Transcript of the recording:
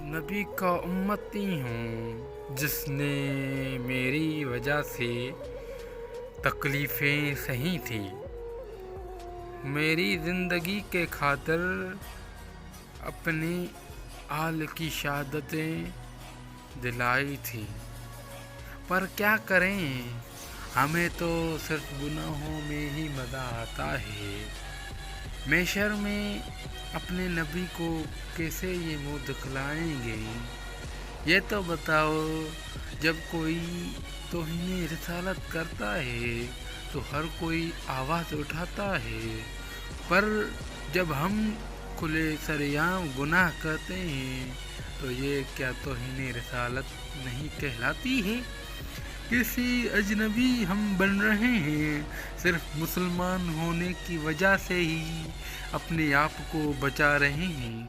نبی کا امتی ہوں جس نے میری وجہ سے تکلیفیں سہی تھیں، میری زندگی کے خاطر اپنے آل کی شہادتیں دلائی تھی۔ پر کیا کریں، ہمیں تو صرف گناہوں میں ہی مزہ آتا ہے۔ محشر میں اپنے نبی کو کیسے یہ منہ دکھلائیں گے؟ یہ تو بتاؤ، جب کوئی توہین رسالت کرتا ہے تو ہر کوئی آواز اٹھاتا ہے، پر جب ہم کھلے سرعام گناہ کرتے ہیں تو یہ کیا توہین رسالت نہیں کہلاتی ہے؟ کسی اجنبی ہم بن رہے ہیں، صرف مسلمان ہونے کی وجہ سے ہی اپنے آپ کو بچا رہے ہیں۔